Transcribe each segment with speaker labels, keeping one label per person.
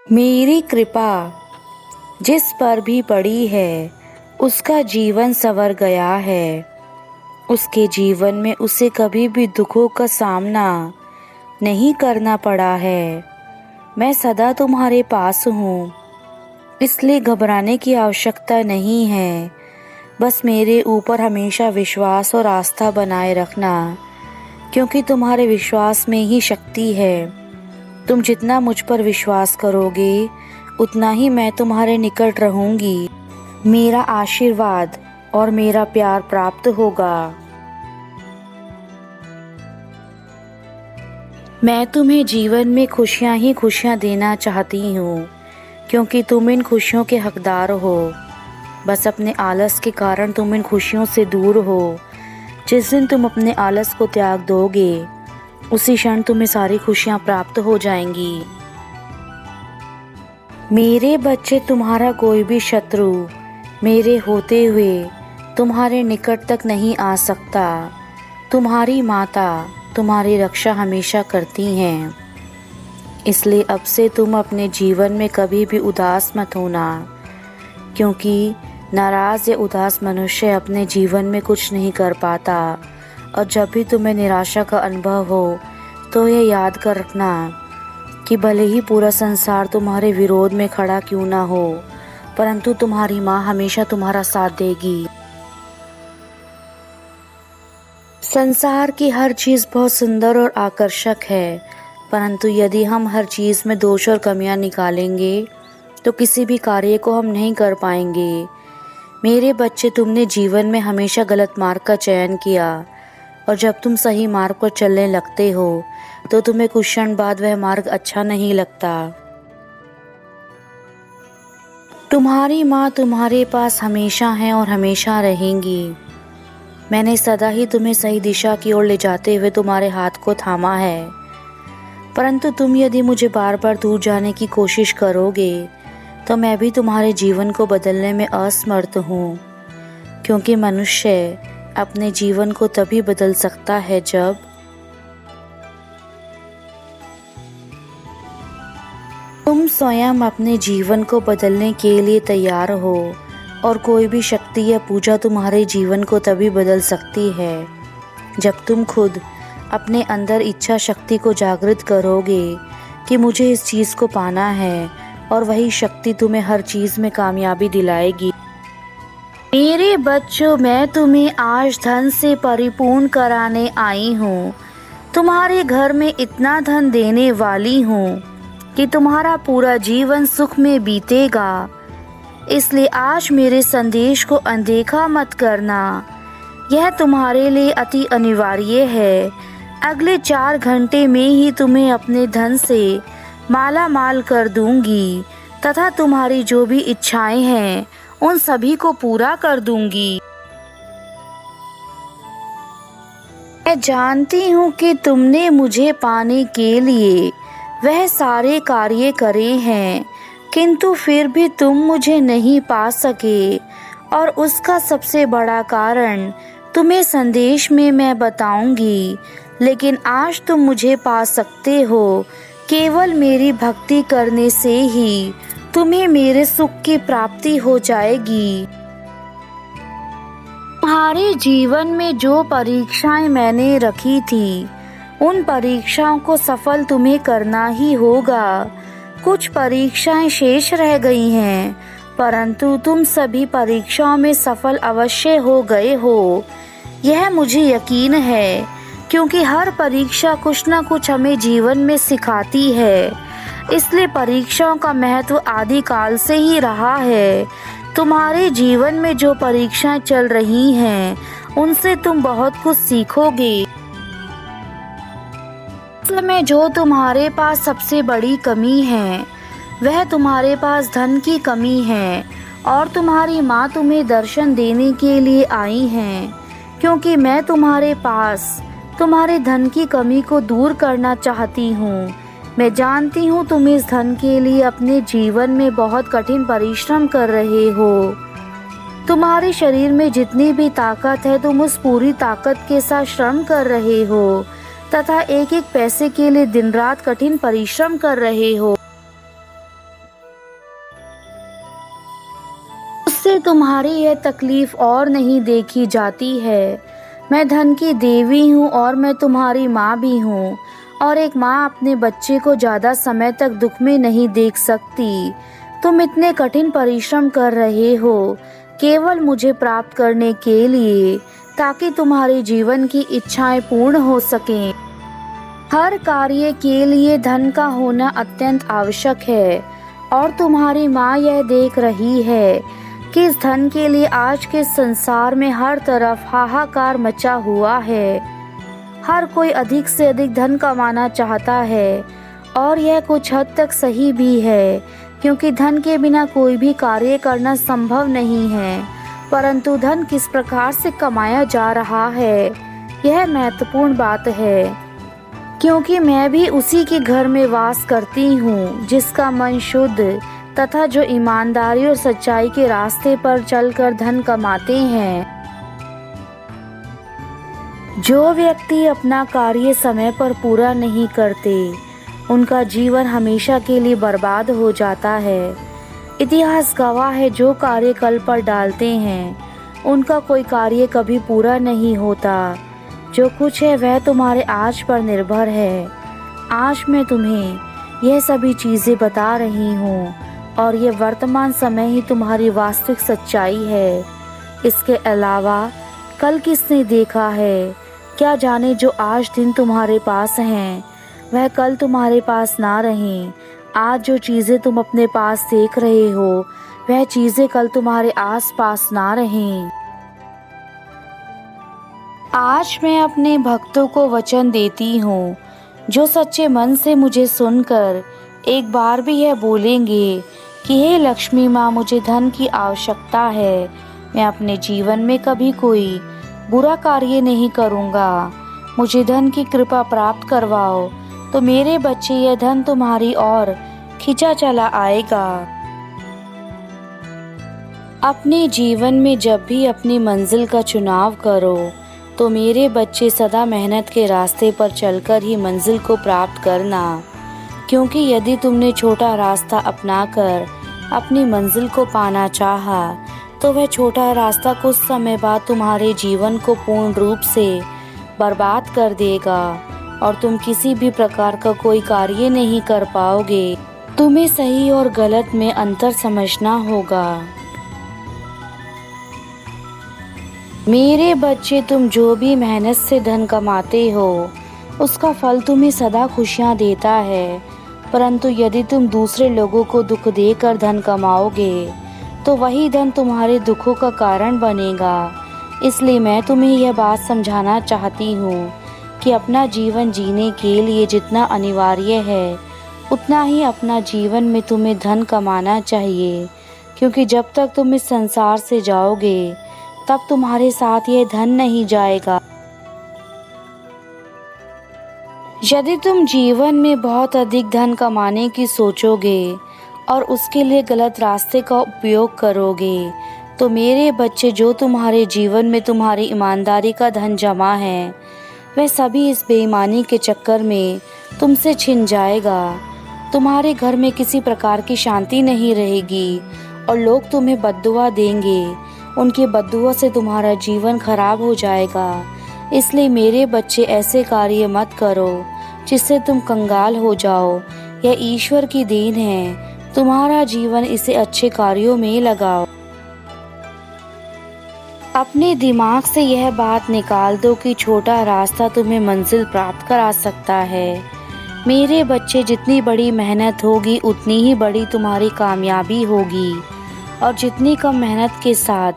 Speaker 1: मेरी कृपा जिस पर भी पड़ी है उसका जीवन संवर गया है। उसके जीवन में उसे कभी भी दुखों का सामना नहीं करना पड़ा है। मैं सदा तुम्हारे पास हूँ, इसलिए घबराने की आवश्यकता नहीं है। बस मेरे ऊपर हमेशा विश्वास और आस्था बनाए रखना, क्योंकि तुम्हारे विश्वास में ही शक्ति है। तुम जितना मुझ पर विश्वास करोगे उतना ही मैं तुम्हारे निकट रहूंगी। मेरा आशीर्वाद और मेरा प्यार प्राप्त होगा। मैं तुम्हें जीवन में खुशियां ही खुशियां देना चाहती हूँ, क्योंकि तुम इन खुशियों के हकदार हो। बस अपने आलस के कारण तुम इन खुशियों से दूर हो। जिस दिन तुम अपने आलस को त्याग दोगे उसी क्षण तुम्हें सारी खुशियां प्राप्त हो जाएंगी। मेरे बच्चे, तुम्हारा कोई भी शत्रु मेरे होते हुए तुम्हारे निकट तक नहीं आ सकता। तुम्हारी माता तुम्हारी रक्षा हमेशा करती हैं, इसलिए अब से तुम अपने जीवन में कभी भी उदास मत होना, क्योंकि नाराज़ या उदास मनुष्य अपने जीवन में कुछ नहीं कर पाता। और जब भी तुम्हें निराशा का अनुभव हो तो यह याद कर रखना कि भले ही पूरा संसार तुम्हारे विरोध में खड़ा क्यों ना हो, परंतु तुम्हारी माँ हमेशा तुम्हारा साथ देगी। संसार की हर चीज़ बहुत सुंदर और आकर्षक है, परंतु यदि हम हर चीज़ में दोष और कमियां निकालेंगे तो किसी भी कार्य को हम नहीं कर पाएंगे। मेरे बच्चे, तुमने जीवन में हमेशा गलत मार्ग का चयन किया, और जब तुम सही मार्ग पर चलने लगते हो तो तुम्हें कुछ क्षण बाद वह मार्ग अच्छा नहीं लगता। तुम्हारी माँ तुम्हारे पास हमेशा है और हमेशा रहेंगी। मैंने सदा ही तुम्हें सही दिशा की ओर ले जाते हुए तुम्हारे हाथ को थामा है, परंतु तुम यदि मुझे बार बार दूर जाने की कोशिश करोगे तो मैं भी तुम्हारे जीवन को बदलने में असमर्थ हूँ, क्योंकि मनुष्य अपने जीवन को तभी बदल सकता है जब तुम स्वयं अपने जीवन को बदलने के लिए तैयार हो। और कोई भी शक्ति या पूजा तुम्हारे जीवन को तभी बदल सकती है जब तुम खुद अपने अंदर इच्छा शक्ति को जागृत करोगे कि मुझे इस चीज़ को पाना है, और वही शक्ति तुम्हें हर चीज़ में कामयाबी दिलाएगी। मेरे बच्चों, मैं तुम्हें आज धन से परिपूर्ण कराने आई हूँ। तुम्हारे घर में इतना धन देने वाली हूँ कि तुम्हारा पूरा जीवन सुख में बीतेगा। इसलिए आज मेरे संदेश को अनदेखा मत करना, यह तुम्हारे लिए अति अनिवार्य है। अगले 4 घंटे में ही तुम्हें अपने धन से माला माल कर दूंगी, तथा तुम्हारी जो भी इच्छाएं हैं उन सभी को पूरा कर दूंगी। मैं जानती हूँ कि तुमने मुझे पाने के लिए वह सारे कार्य करे हैं, किंतु फिर भी तुम मुझे नहीं पा सके, और उसका सबसे बड़ा कारण तुम्हें संदेश में मैं बताऊंगी। लेकिन आज तुम मुझे पा सकते हो। केवल मेरी भक्ति करने से ही तुम्हें मेरे सुख की प्राप्ति हो जाएगी। तुम्हारे जीवन में जो परीक्षाएं मैंने रखी थी उन परीक्षाओं को सफल तुम्हें करना ही होगा। कुछ परीक्षाएं शेष रह गई हैं, परंतु तुम सभी परीक्षाओं में सफल अवश्य हो गए हो, यह मुझे यकीन है, क्योंकि हर परीक्षा कुछ न कुछ हमें जीवन में सिखाती है। इसलिए परीक्षाओं का महत्व आदिकाल से ही रहा है। तुम्हारे जीवन में जो परीक्षाएं चल रही हैं उनसे तुम बहुत कुछ सीखोगे। में जो तुम्हारे पास सबसे बड़ी कमी है वह तुम्हारे पास धन की कमी है, और तुम्हारी माँ तुम्हें दर्शन देने के लिए आई हैं, क्योंकि मैं तुम्हारे पास तुम्हारे धन की कमी को दूर करना चाहती हूँ। मैं जानती हूँ तुम इस धन के लिए अपने जीवन में बहुत कठिन परिश्रम कर रहे हो। तुम्हारे शरीर में जितनी भी ताकत है तुम उस पूरी ताकत के साथ श्रम कर रहे हो, तथा एक एक पैसे के लिए दिन रात कठिन परिश्रम कर रहे हो। इसलिए तुम्हारी यह तकलीफ और नहीं देखी जाती है। मैं धन की देवी हूँ और मैं तुम्हारी माँ भी हूँ, और एक माँ अपने बच्चे को ज़्यादा समय तक दुख में नहीं देख सकती। तुम इतने कठिन परिश्रम कर रहे हो केवल मुझे प्राप्त करने के लिए, ताकि तुम्हारे जीवन की इच्छाएं पूर्ण हो सकें। हर कार्य के लिए धन का होना अत्यंत आवश्यक है, और तुम्हारी माँ यह देख रही है कि इस धन के लिए आज के संसार में हर तरफ हाहाकार मचा हुआ है। हर कोई अधिक से अधिक धन कमाना चाहता है, और यह कुछ हद तक सही भी है, क्योंकि धन के बिना कोई भी कार्य करना संभव नहीं है। परंतु धन किस प्रकार से कमाया जा रहा है, यह महत्वपूर्ण बात है, क्योंकि मैं भी उसी के घर में वास करती हूँ जिसका मन शुद्ध तथा जो ईमानदारी और सच्चाई के रास्ते पर चलकर धन कमाते हैं। जो व्यक्ति अपना कार्य समय पर पूरा नहीं करते, उनका जीवन हमेशा के लिए बर्बाद हो जाता है। इतिहास गवाह है, जो कार्य कल पर डालते हैं उनका कोई कार्य कभी पूरा नहीं होता। जो कुछ है वह तुम्हारे आज पर निर्भर है। आज मैं तुम्हें यह सभी चीज़ें बता रही हूँ, और ये वर्तमान समय ही तुम्हारी वास्तविक सच्चाई है। इसके अलावा कल किसने देखा है? क्या जाने जो आज दिन तुम्हारे पास हैं वह कल तुम्हारे पास ना रहें। आज जो चीज़ें तुम अपने पास देख रहे हो वह चीज़ें कल तुम्हारे आस पास ना रहें। आज मैं अपने भक्तों को वचन देती हूँ, जो सच्चे मन से मुझे सुनकर एक बार भी यह बोलेंगे कि हे लक्ष्मी माँ, मुझे धन की आवश्यकता है, मैं अपने जीवन में कभी कोई बुरा कार्य नहीं करूँगा, मुझे धन की कृपा प्राप्त करवाओ, तो मेरे बच्चे यह धन तुम्हारी ओर खींचा चला आएगा। अपने जीवन में जब भी अपनी मंजिल का चुनाव करो, तो मेरे बच्चे सदा मेहनत के रास्ते पर चलकर ही मंजिल को प्राप्त करना, क्योंकि यदि तुमने छोटा रास्ता अपनाकर अपनी मंजिल को पाना चाहा, तो वह छोटा रास्ता कुछ समय बाद तुम्हारे जीवन को पूर्ण रूप से बर्बाद कर देगा, और तुम किसी भी प्रकार का कोई कार्य नहीं कर पाओगे। तुम्हें सही और गलत में अंतर समझना होगा। मेरे बच्चे, तुम जो भी मेहनत से धन कमाते हो उसका फल तुम्हें सदा खुशियाँ देता है, परंतु यदि तुम दूसरे लोगों को दुख देकर धन कमाओगे तो वही धन तुम्हारे दुखों का कारण बनेगा। इसलिए मैं तुम्हें यह बात समझाना चाहती हूँ कि अपना जीवन जीने के लिए जितना अनिवार्य है उतना ही अपना जीवन में तुम्हें धन कमाना चाहिए, क्योंकि जब तक तुम इस संसार से जाओगे तब तुम्हारे साथ यह धन नहीं जाएगा। यदि तुम जीवन में बहुत अधिक धन कमाने की सोचोगे और उसके लिए गलत रास्ते का उपयोग करोगे, तो मेरे बच्चे, जो तुम्हारे जीवन में तुम्हारी ईमानदारी का धन जमा है वह सभी इस बेईमानी के चक्कर में तुमसे छिन जाएगा। तुम्हारे घर में किसी प्रकार की शांति नहीं रहेगी और लोग तुम्हें बद्दुआ देंगे। उनकी बद्दुआ से तुम्हारा जीवन खराब हो जाएगा। इसलिए मेरे बच्चे, ऐसे कार्य मत करो जिससे तुम कंगाल हो जाओ। यह ईश्वर की देन है, तुम्हारा जीवन इसे अच्छे कार्यों में लगाओ। अपने दिमाग से यह बात निकाल दो कि छोटा रास्ता तुम्हें मंजिल प्राप्त करा सकता है। मेरे बच्चे, जितनी बड़ी मेहनत होगी उतनी ही बड़ी तुम्हारी कामयाबी होगी, और जितनी कम मेहनत के साथ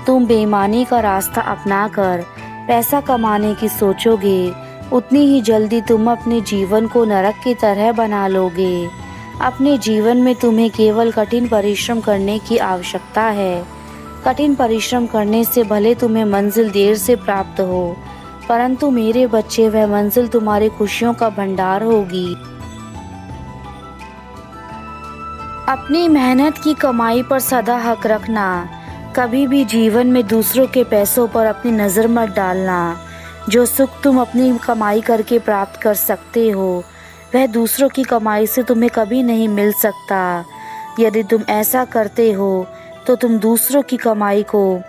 Speaker 1: तुम बेईमानी का रास्ता अपनाकर पैसा कमाने की सोचोगे, उतनी ही जल्दी तुम अपने जीवन को नरक की तरह बना लोगे। अपने जीवन में तुम्हें केवल कठिन परिश्रम करने की आवश्यकता है। कठिन परिश्रम करने से भले तुम्हें मंजिल देर से प्राप्त हो, परंतु मेरे बच्चे, वह मंजिल तुम्हारी खुशियों का भंडार होगी। अपनी मेहनत की कमाई पर सदा हक रखना। कभी भी जीवन में दूसरों के पैसों पर अपनी नज़र मत डालना। जो सुख तुम अपनी कमाई करके प्राप्त कर सकते हो वह दूसरों की कमाई से तुम्हें कभी नहीं मिल सकता। यदि तुम ऐसा करते हो तो तुम दूसरों की कमाई को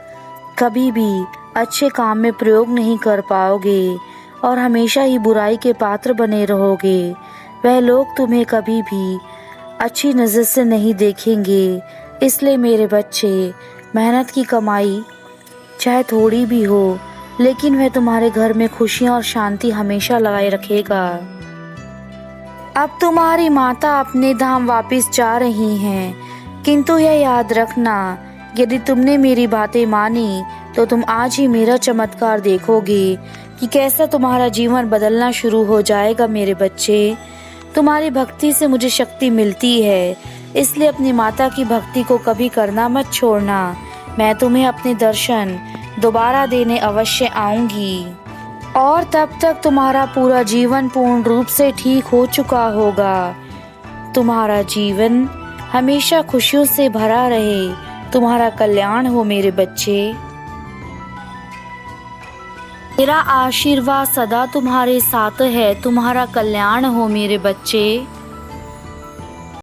Speaker 1: कभी भी अच्छे काम में प्रयोग नहीं कर पाओगे और हमेशा ही बुराई के पात्र बने रहोगे। वह लोग तुम्हें कभी भी अच्छी नज़र से नहीं देखेंगे। इसलिए मेरे बच्चे, मेहनत की कमाई चाहे थोड़ी भी हो, लेकिन वह तुम्हारे घर में खुशियाँ और शांति हमेशा लगाए रखेगा। अब तुम्हारी माता अपने धाम वापस जा रही हैं, किंतु यह याद रखना, यदि तुमने मेरी बातें मानी तो तुम आज ही मेरा चमत्कार देखोगे कि कैसा तुम्हारा जीवन बदलना शुरू हो जाएगा। मेरे बच्चे, तुम्हारी भक्ति से मुझे शक्ति मिलती है, इसलिए अपनी माता की भक्ति को कभी करना मत छोड़ना। मैं तुम्हें अपने दर्शन दोबारा देने अवश्य आऊंगी और तब तक तुम्हारा पूरा जीवन पूर्ण रूप से ठीक हो चुका होगा। तुम्हारा जीवन हमेशा खुशियों से भरा रहे, तुम्हारा कल्याण हो मेरे बच्चे। मेरा आशीर्वाद सदा तुम्हारे साथ है, तुम्हारा कल्याण हो मेरे बच्चे।